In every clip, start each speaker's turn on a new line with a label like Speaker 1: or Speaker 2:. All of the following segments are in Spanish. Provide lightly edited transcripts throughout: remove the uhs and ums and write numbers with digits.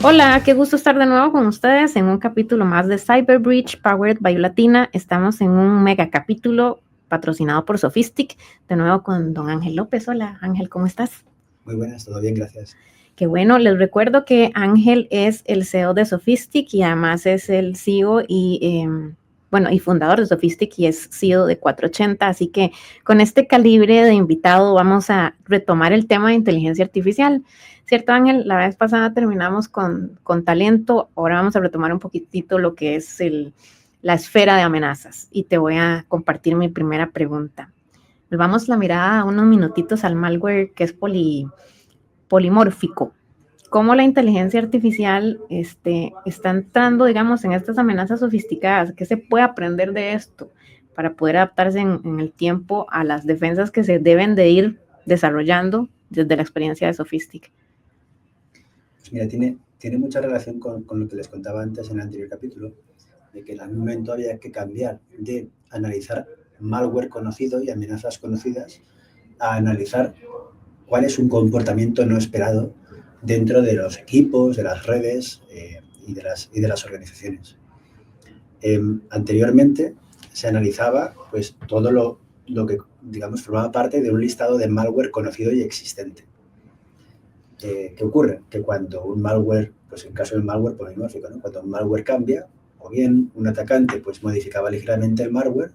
Speaker 1: Hola, qué gusto estar de nuevo con ustedes en un capítulo más de Cyber Breach Powered by Latina. Estamos en un mega capítulo patrocinado por Sophistic, de nuevo con don Ángel López. Hola, Ángel, ¿cómo estás?
Speaker 2: Muy buenas, todo bien, gracias.
Speaker 1: Qué bueno, les recuerdo que Ángel es el CEO de Sophistic y además es el CEO y fundador de Sophistic y es CEO de 480, así que con este calibre de invitado vamos a retomar el tema de inteligencia artificial. ¿Cierto, Ángel? La vez pasada terminamos con talento, ahora vamos a retomar un poquitito lo que es la esfera de amenazas y te voy a compartir mi primera pregunta. Volvamos la mirada unos minutitos al malware que es polimórfico. Cómo la inteligencia artificial está entrando, digamos, en estas amenazas sofisticadas. ¿Qué se puede aprender de esto para poder adaptarse en el tiempo a las defensas que se deben de ir desarrollando desde la experiencia de Sophistic?
Speaker 2: Pues mira, tiene mucha relación con lo que les contaba antes en el anterior capítulo, de que en algún momento había que cambiar de analizar malware conocido y amenazas conocidas a analizar cuál es un comportamiento no esperado dentro de los equipos, de las redes y de las organizaciones. Anteriormente se analizaba pues, todo lo que, digamos, formaba parte de un listado de malware conocido y existente. ¿Qué ocurre? Que cuando un malware, pues en caso del malware polimórfico, ¿no? Cuando un malware cambia, o bien un atacante pues modificaba ligeramente el malware,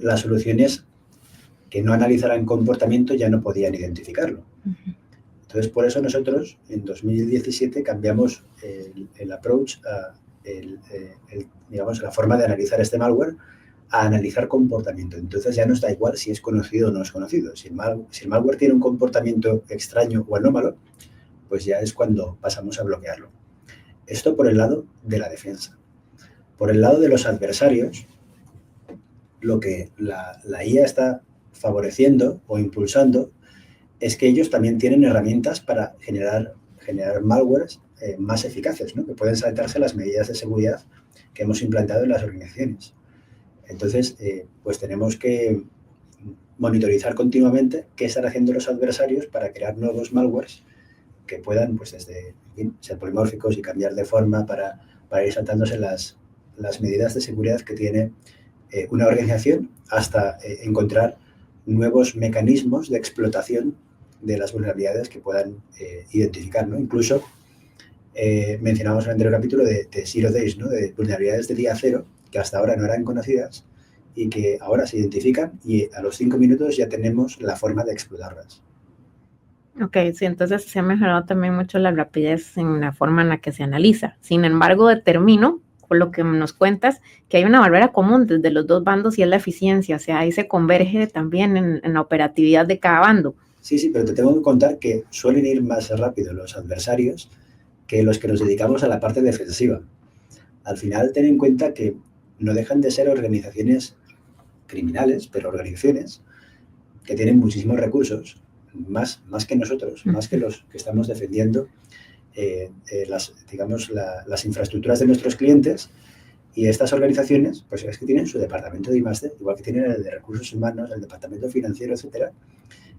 Speaker 2: las soluciones que no analizaran comportamiento ya no podían identificarlo. Entonces, por eso nosotros en 2017 cambiamos el approach, digamos, la forma de analizar este malware a analizar comportamiento. Entonces ya nos da igual si es conocido o no es conocido. Si el malware tiene un comportamiento extraño o anómalo, pues ya es cuando pasamos a bloquearlo. Esto por el lado de la defensa. Por el lado de los adversarios, lo que la IA está favoreciendo o impulsando es que ellos también tienen herramientas para generar malwares más eficaces, ¿no? Que pueden saltarse las medidas de seguridad que hemos implantado en las organizaciones. Entonces, pues tenemos que monitorizar continuamente qué están haciendo los adversarios para crear nuevos malwares que puedan, pues desde ser polimórficos y cambiar de forma para ir saltándose las medidas de seguridad que tiene una organización hasta encontrar nuevos mecanismos de explotación de las vulnerabilidades que puedan identificar, ¿no? Incluso mencionamos en el anterior capítulo de Zero Days, ¿no? De vulnerabilidades de día cero que hasta ahora no eran conocidas y que ahora se identifican y a los 5 minutos ya tenemos la forma de explotarlas.
Speaker 1: Ok, sí, entonces se ha mejorado también mucho la rapidez en la forma en la que se analiza. Sin embargo, determino, por lo que nos cuentas, que hay una barrera común desde los dos bandos y es la eficiencia, o sea, ahí se converge también en la operatividad de cada bando.
Speaker 2: Sí, pero te tengo que contar que suelen ir más rápido los adversarios que los que nos dedicamos a la parte defensiva. Al final, ten en cuenta que no dejan de ser organizaciones criminales, pero organizaciones que tienen muchísimos recursos, más que nosotros, más que los que estamos defendiendo las infraestructuras de nuestros clientes. Y estas organizaciones, pues es que tienen su departamento de I+D, igual que tienen el de recursos humanos, el departamento financiero, etcétera,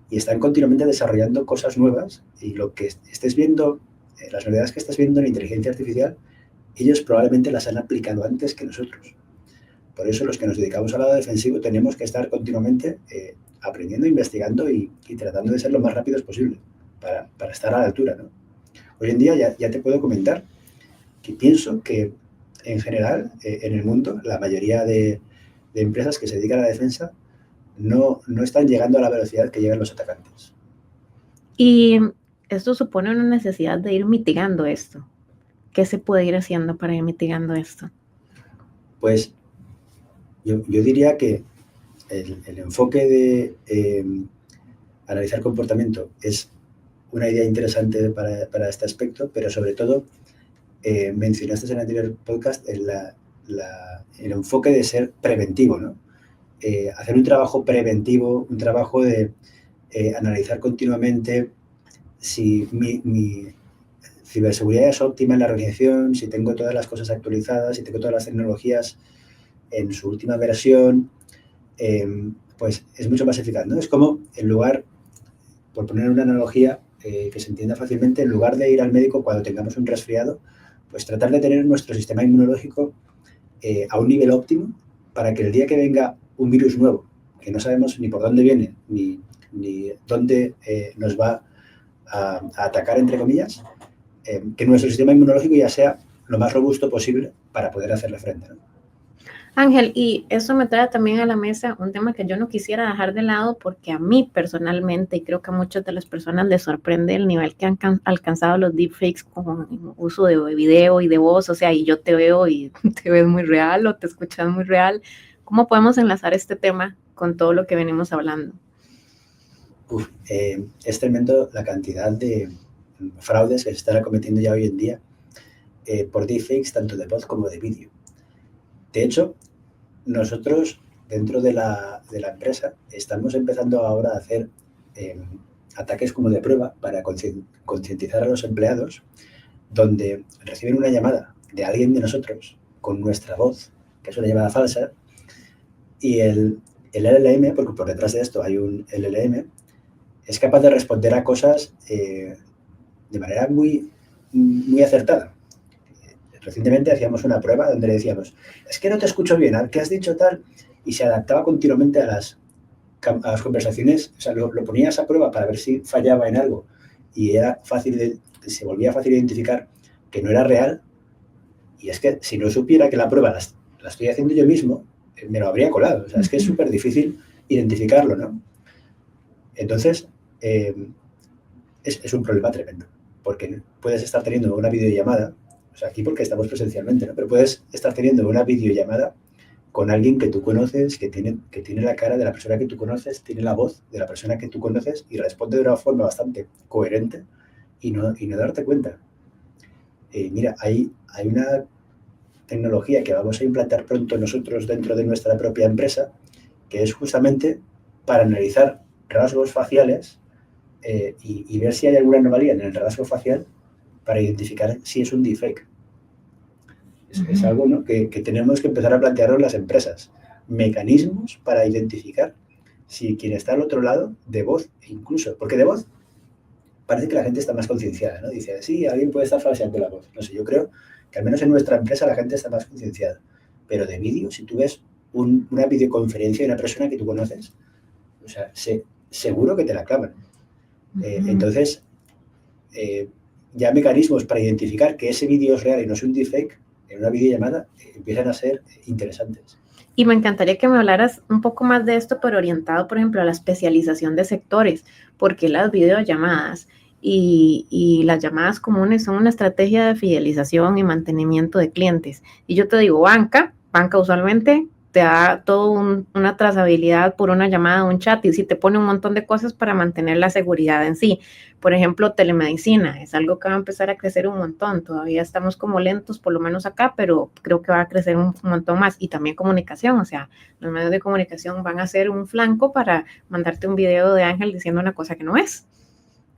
Speaker 2: y están continuamente desarrollando cosas nuevas. Y lo que estés viendo, las novedades que estás viendo en inteligencia artificial, ellos probablemente las han aplicado antes que nosotros. Por eso los que nos dedicamos al lado defensivo tenemos que estar continuamente aprendiendo, investigando y tratando de ser lo más rápidos posible para estar a la altura, ¿no? Hoy en día ya te puedo comentar que pienso que en general en el mundo la mayoría de empresas que se dedican a la defensa no están llegando a la velocidad que llegan los atacantes.
Speaker 1: Y esto supone una necesidad de ir mitigando esto. ¿Qué se puede ir haciendo para ir mitigando esto?
Speaker 2: Pues yo diría que el enfoque de analizar comportamiento es una idea interesante para este aspecto, pero sobre todo mencionaste en el anterior podcast el enfoque de ser preventivo, ¿no? Hacer un trabajo preventivo, un trabajo de analizar continuamente si mi ciberseguridad es óptima en la organización, si tengo todas las cosas actualizadas, si tengo todas las tecnologías en su última versión, pues es mucho más eficaz, ¿no? Es como, en lugar, por poner una analogía, que se entienda fácilmente, en lugar de ir al médico cuando tengamos un resfriado, pues tratar de tener nuestro sistema inmunológico a un nivel óptimo para que el día que venga un virus nuevo, que no sabemos ni por dónde viene, ni dónde nos va a atacar, entre comillas, que nuestro sistema inmunológico ya sea lo más robusto posible para poder hacerle frente, ¿no?
Speaker 1: Ángel, y eso me trae también a la mesa un tema que yo no quisiera dejar de lado porque a mí personalmente, y creo que a muchas de las personas les sorprende el nivel que han alcanzado los deepfakes con uso de video y de voz, o sea, y yo te veo y te ves muy real o te escuchas muy real. ¿Cómo podemos enlazar este tema con todo lo que venimos hablando?
Speaker 2: Es tremendo la cantidad de fraudes que se están cometiendo ya hoy en día por deepfakes, tanto de voz como de vídeo. De hecho, nosotros dentro de la empresa estamos empezando ahora a hacer ataques como de prueba para concientizar a los empleados, donde reciben una llamada de alguien de nosotros con nuestra voz, que es una llamada falsa, y el LLM, porque por detrás de esto hay un LLM, es capaz de responder a cosas de manera muy, muy acertada. Recientemente hacíamos una prueba donde le decíamos, es que no te escucho bien, ¿qué has dicho tal? Y se adaptaba continuamente a las conversaciones, o sea, lo ponías a prueba para ver si fallaba en algo y era se volvía fácil identificar que no era real. Y es que si no supiera que la prueba la estoy haciendo yo mismo, me lo habría colado. O sea, es que es súper difícil identificarlo, ¿no? Entonces, es un problema tremendo, porque puedes estar teniendo una videollamada, o sea, aquí porque estamos presencialmente, ¿no? Pero puedes estar teniendo una videollamada con alguien que tú conoces, que tiene la cara de la persona que tú conoces, tiene la voz de la persona que tú conoces y responde de una forma bastante coherente y no darte cuenta. Mira, hay una tecnología que vamos a implantar pronto nosotros dentro de nuestra propia empresa, que es justamente para analizar rasgos faciales y ver si hay alguna anomalía en el rasgo facial para identificar si es un deepfake. Es algo, ¿no?, que tenemos que empezar a plantearnos las empresas. Mecanismos para identificar si quien está al otro lado, de voz incluso, porque de voz parece que la gente está más concienciada, ¿no? Dice, sí, alguien puede estar falseando la voz. No sé, yo creo que al menos en nuestra empresa la gente está más concienciada. Pero de vídeo, si tú ves una videoconferencia de una persona que tú conoces, o sea, seguro que te la clavan. Entonces, ya mecanismos para identificar que ese vídeo es real y no es un deepfake en una videollamada empiezan a ser interesantes.
Speaker 1: Y me encantaría que me hablaras un poco más de esto, pero orientado, por ejemplo, a la especialización de sectores, porque las videollamadas y las llamadas comunes son una estrategia de fidelización y mantenimiento de clientes. Y yo te digo, banca usualmente te da toda una trazabilidad por una llamada o un chat y sí te pone un montón de cosas para mantener la seguridad en sí. Por ejemplo, telemedicina es algo que va a empezar a crecer un montón. Todavía estamos como lentos, por lo menos acá, pero creo que va a crecer un montón más. Y también comunicación, o sea, los medios de comunicación van a ser un flanco para mandarte un video de Ángel diciendo una cosa que no es.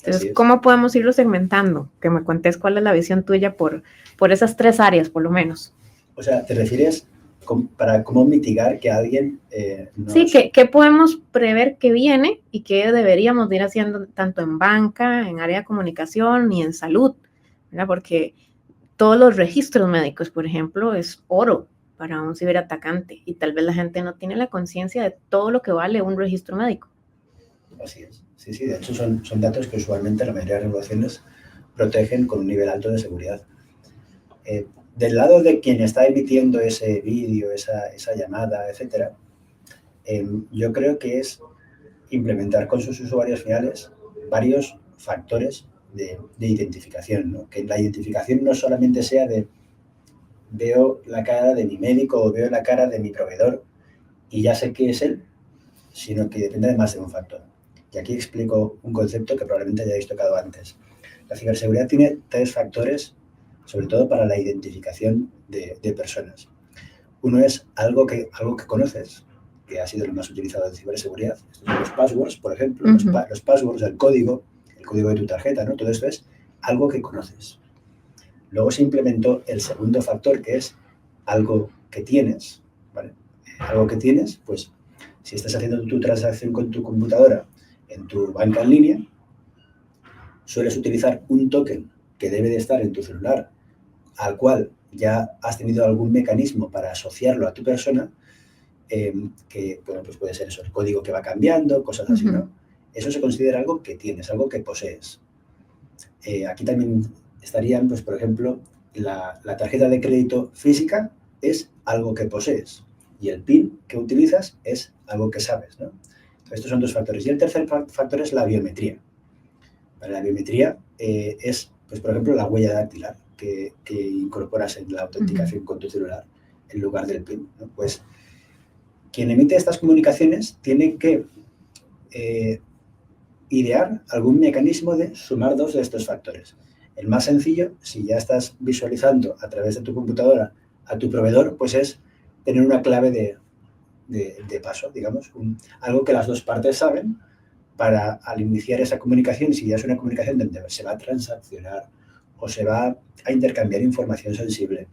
Speaker 1: Entonces, ¿cómo podemos irlo segmentando? Que me cuentes cuál es la visión tuya por esas tres áreas, por lo menos.
Speaker 2: O sea, ¿te refieres para cómo mitigar que alguien
Speaker 1: Sí, ¿qué podemos prever que viene y qué deberíamos ir haciendo tanto en banca, en área de comunicación y en salud? ¿Verdad? Porque todos los registros médicos, por ejemplo, es oro para un ciberatacante y tal vez la gente no tiene la conciencia de todo lo que vale un registro médico.
Speaker 2: Así es. Sí, de hecho son datos que usualmente la mayoría de regulaciones protegen con un nivel alto de seguridad. Del lado de quien está emitiendo ese vídeo, esa llamada, etcétera, yo creo que es implementar con sus usuarios finales varios factores de identificación, ¿no? Que la identificación no solamente sea de veo la cara de mi médico o veo la cara de mi proveedor y ya sé que es él, sino que depende de más de un factor. Y aquí explico un concepto que probablemente hayáis tocado antes. La ciberseguridad tiene tres factores, sobre todo para la identificación de personas. Uno es algo que conoces, que ha sido lo más utilizado en ciberseguridad. Estos son los passwords, por ejemplo, los passwords, el código de tu tarjeta, ¿no? Todo esto es algo que conoces. Luego se implementó el segundo factor, que es algo que tienes, ¿vale? Algo que tienes, pues, si estás haciendo tu transacción con tu computadora en tu banca en línea, sueles utilizar un token que debe de estar en tu celular, al cual ya has tenido algún mecanismo para asociarlo a tu persona, que bueno, pues puede ser eso, el código que va cambiando, cosas así, ¿no? Eso se considera algo que tienes, algo que posees. Aquí también estarían, pues por ejemplo, la tarjeta de crédito física es algo que posees y el PIN que utilizas es algo que sabes, ¿no? Estos son 2 factores. Y el tercer factor es la biometría. La biometría es, pues por ejemplo, la huella dactilar que incorporas en la autenticación con tu celular en lugar del PIN, ¿no? Pues quien emite estas comunicaciones tiene que idear algún mecanismo de sumar 2 de estos factores. El más sencillo, si ya estás visualizando a través de tu computadora a tu proveedor, pues es tener una clave de paso, digamos, algo que las 2 partes saben para al iniciar esa comunicación, si ya es una comunicación donde se va a transaccionar o se va a intercambiar información sensible,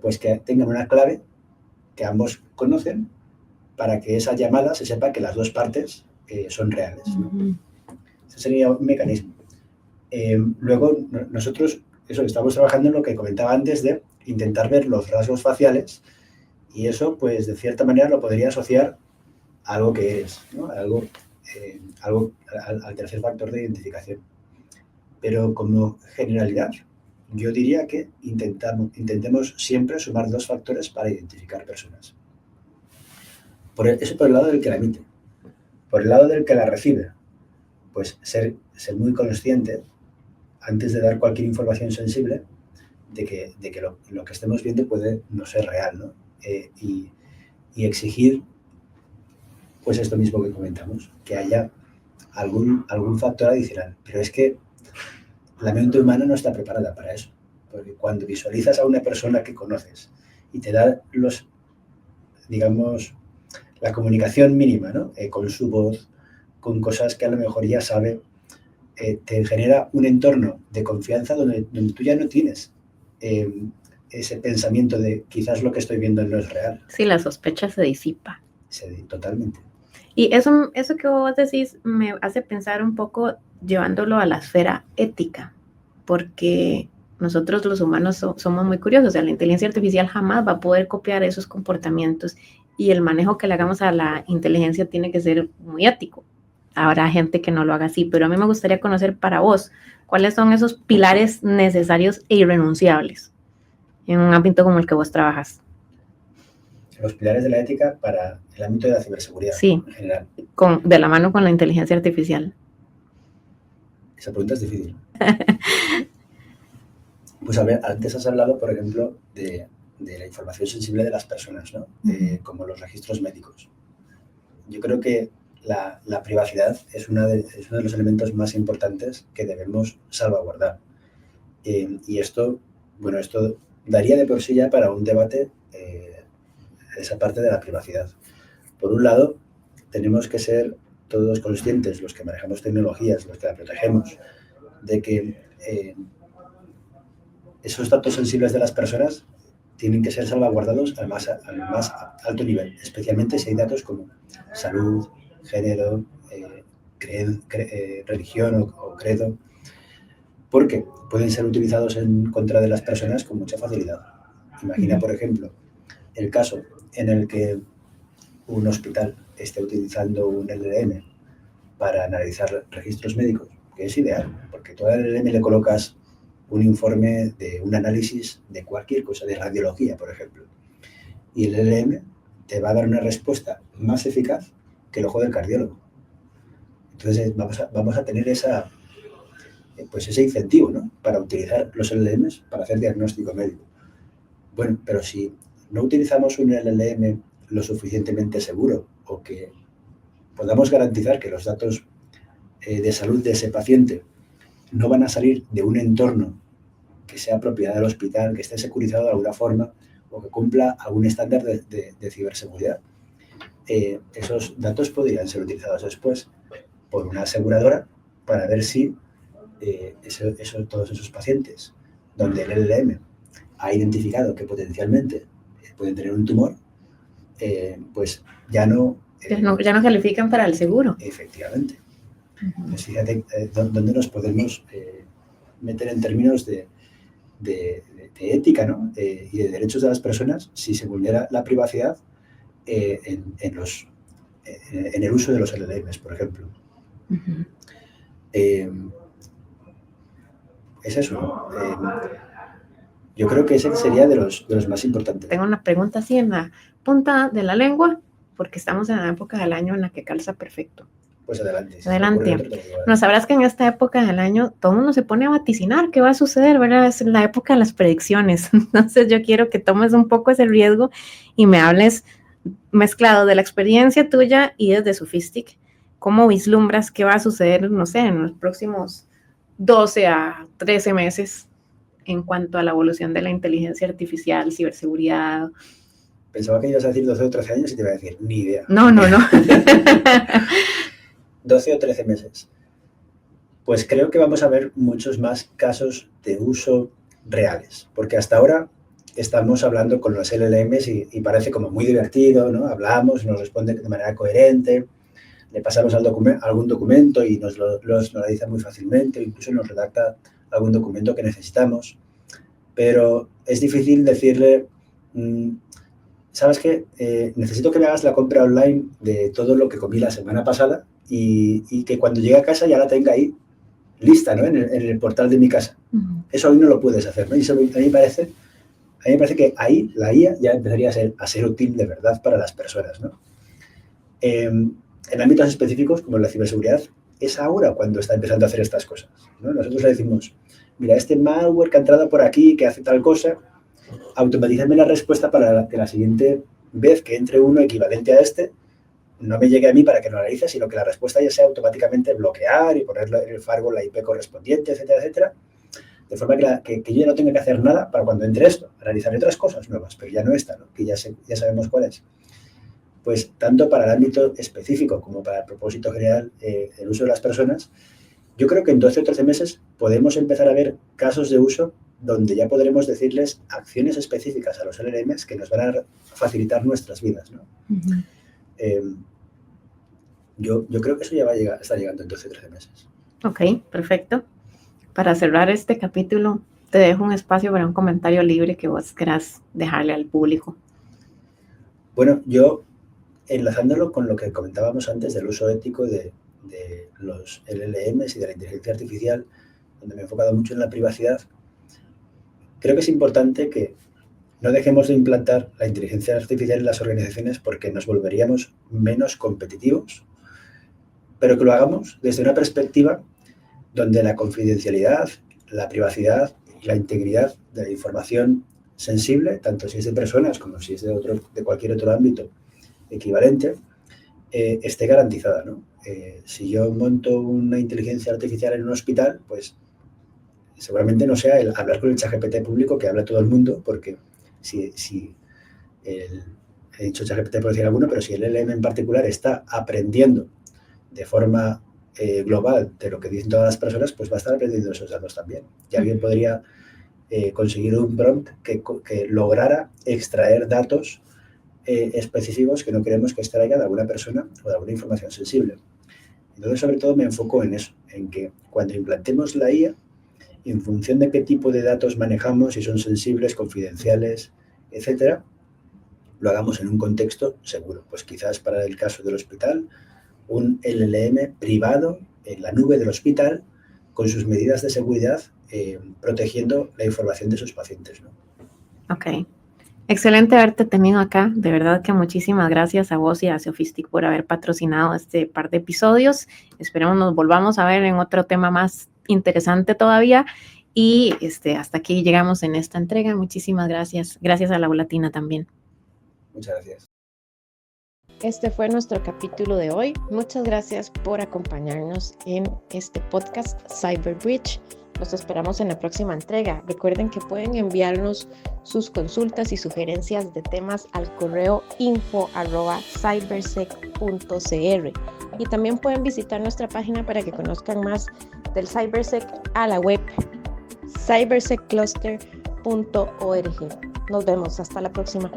Speaker 2: pues que tengan una clave que ambos conocen para que esa llamada se sepa que las 2 partes son reales, ¿no? Ese sería un mecanismo. Luego, nosotros estamos trabajando en lo que comentaba antes de intentar ver los rasgos faciales y eso, pues, de cierta manera lo podría asociar a algo que eres, ¿no? Algo al tercer factor de identificación. Pero como generalidad, yo diría que intentemos siempre sumar 2 factores para identificar personas. Eso por el lado del que la emite. Por el lado del que la recibe, pues ser muy consciente, antes de dar cualquier información sensible, de que lo que estemos viendo puede no ser real, ¿no? Y exigir, pues esto mismo que comentamos, que haya algún factor adicional. Pero es que la mente humana no está preparada para eso. Porque cuando visualizas a una persona que conoces y te da digamos, la comunicación mínima, ¿no? Con su voz, con cosas que a lo mejor ya sabe, te genera un entorno de confianza donde tú ya no tienes ese pensamiento de quizás lo que estoy viendo no es real.
Speaker 1: Sí, la sospecha se disipa.
Speaker 2: Totalmente.
Speaker 1: Y eso que vos decís me hace pensar un poco llevándolo a la esfera ética, porque nosotros los humanos somos muy curiosos, o sea, la inteligencia artificial jamás va a poder copiar esos comportamientos y el manejo que le hagamos a la inteligencia tiene que ser muy ético. Habrá gente que no lo haga así, pero a mí me gustaría conocer para vos cuáles son esos pilares necesarios e irrenunciables en un ámbito como el que vos trabajas.
Speaker 2: Los pilares de la ética para el ámbito de la ciberseguridad,
Speaker 1: sí,
Speaker 2: en general.
Speaker 1: De la mano con la inteligencia artificial.
Speaker 2: Esa pregunta es difícil. Pues a ver, antes has hablado, por ejemplo, de la información sensible de las personas, ¿no? Como los registros médicos. Yo creo que la privacidad es uno de los elementos más importantes que debemos salvaguardar. Y esto daría de por sí ya para un debate esa parte de la privacidad. Por un lado, tenemos que ser todos conscientes, los que manejamos tecnologías, los que la protegemos, de que esos datos sensibles de las personas tienen que ser salvaguardados al más alto nivel, especialmente si hay datos como salud, género, religión o credo, porque pueden ser utilizados en contra de las personas con mucha facilidad. Imagina, por ejemplo, el caso en el que un hospital esté utilizando un LLM para analizar registros médicos, que es ideal, porque tú al LLM le colocas un informe de un análisis de cualquier cosa, de radiología, por ejemplo, y el LLM te va a dar una respuesta más eficaz que el ojo del cardiólogo. Entonces vamos a tener ese incentivo, ¿no?, para utilizar los LLMs para hacer diagnóstico médico. Bueno, pero si no utilizamos un LLM lo suficientemente seguro o que podamos garantizar que los datos de salud de ese paciente no van a salir de un entorno que sea propiedad del hospital, que esté securizado de alguna forma o que cumpla algún estándar de ciberseguridad, esos datos podrían ser utilizados después por una aseguradora para ver si todos esos pacientes donde el LLM ha identificado que potencialmente pueden tener un tumor, pues ya no
Speaker 1: califican para el seguro.
Speaker 2: Efectivamente. Entonces, fíjate dónde nos podemos meter en términos de ética, ¿no? Y de derechos de las personas si se vulnera la privacidad en el uso de los LLMs, por ejemplo. Es eso, ¿no? Yo creo que ese sería de los más importantes.
Speaker 1: Tengo una pregunta así en la punta de la lengua, porque estamos en la época del año en la que calza perfecto.
Speaker 2: Pues adelante.
Speaker 1: Adelante. No, sabrás que en esta época del año todo el mundo se pone a vaticinar qué va a suceder, ¿verdad? Es la época de las predicciones. Entonces yo quiero que tomes un poco ese riesgo y me hables mezclado de la experiencia tuya y desde Sophistic. ¿Cómo vislumbras qué va a suceder, no sé, en los próximos 12 a 13 meses en cuanto a la evolución de la inteligencia artificial, ciberseguridad?
Speaker 2: Pensaba que ibas a decir 12 o 13 años y te iba a decir, ni idea.
Speaker 1: No.
Speaker 2: 12 o 13 meses. Pues creo que vamos a ver muchos más casos de uso reales, porque hasta ahora estamos hablando con los LLMs y parece como muy divertido, ¿no? Hablamos, nos responde de manera coherente, le pasamos algún documento y nos lo analiza muy fácilmente, incluso nos redacta algún documento que necesitamos, pero es difícil decirle, ¿sabes qué? Necesito que me hagas la compra online de todo lo que comí la semana pasada y que cuando llegue a casa ya la tenga ahí lista, ¿no? En el portal de mi casa. Eso hoy no lo puedes hacer, ¿no? Y eso a mí me parece que ahí la IA ya empezaría a ser útil de verdad para las personas, ¿no? En ámbitos específicos como la ciberseguridad, es ahora cuando está empezando a hacer estas cosas, ¿no? Nosotros le decimos, mira, este malware que ha entrado por aquí, que hace tal cosa, automatízame la respuesta para que la siguiente vez que entre uno equivalente a este, no me llegue a mí para que lo analice, sino que la respuesta ya sea automáticamente bloquear y ponerle en el firewall la IP correspondiente, etcétera, etcétera, de forma que yo ya no tenga que hacer nada para cuando entre esto, analizar otras cosas nuevas, pero ya no esta, ¿no? Que ya sabemos cuál es. Pues tanto para el ámbito específico como para el propósito general, el uso de las personas, yo creo que en 12 o 13 meses podemos empezar a ver casos de uso donde ya podremos decirles acciones específicas a los LLMs que nos van a facilitar nuestras vidas, ¿no? Yo creo que eso ya está llegando en 12 o 13 meses.
Speaker 1: Ok, perfecto. Para cerrar este capítulo, te dejo un espacio para un comentario libre que vos querás dejarle al público.
Speaker 2: Bueno, yo, enlazándolo con lo que comentábamos antes del uso ético de los LLMs y de la inteligencia artificial, donde me he enfocado mucho en la privacidad, creo que es importante que no dejemos de implantar la inteligencia artificial en las organizaciones porque nos volveríamos menos competitivos, pero que lo hagamos desde una perspectiva donde la confidencialidad, la privacidad y la integridad de la información sensible, tanto si es de personas como si es de cualquier otro ámbito equivalente, esté garantizada, ¿no? Si yo monto una inteligencia artificial en un hospital, pues seguramente no sea el hablar con el ChatGPT público que habla todo el mundo, porque he dicho ChatGPT por decir alguno, pero si el LLM en particular está aprendiendo de forma global de lo que dicen todas las personas, pues va a estar aprendiendo esos datos también. Y alguien podría conseguir un prompt que lograra extraer datos específicos que no queremos que extraiga de alguna persona o de alguna información sensible. Entonces, sobre todo, me enfoco en eso, en que cuando implantemos la IA, en función de qué tipo de datos manejamos, si son sensibles, confidenciales, etcétera, lo hagamos en un contexto seguro. Pues quizás para el caso del hospital, un LLM privado en la nube del hospital con sus medidas de seguridad protegiendo la información de sus pacientes, ¿no?
Speaker 1: Ok. Excelente haberte tenido acá. De verdad que muchísimas gracias a vos y a Sophistic por haber patrocinado este par de episodios. Esperemos nos volvamos a ver en otro tema más interesante todavía. Y hasta aquí llegamos en esta entrega. Muchísimas gracias. Gracias a La Volatina también.
Speaker 2: Muchas gracias.
Speaker 3: Este fue nuestro capítulo de hoy. Muchas gracias por acompañarnos en este podcast Cyberbridge. Los esperamos en la próxima entrega. Recuerden que pueden enviarnos sus consultas y sugerencias de temas al correo info@cybersec.cr y también pueden visitar nuestra página para que conozcan más del Cybersec a la web cyberseccluster.org. Nos vemos. Hasta la próxima.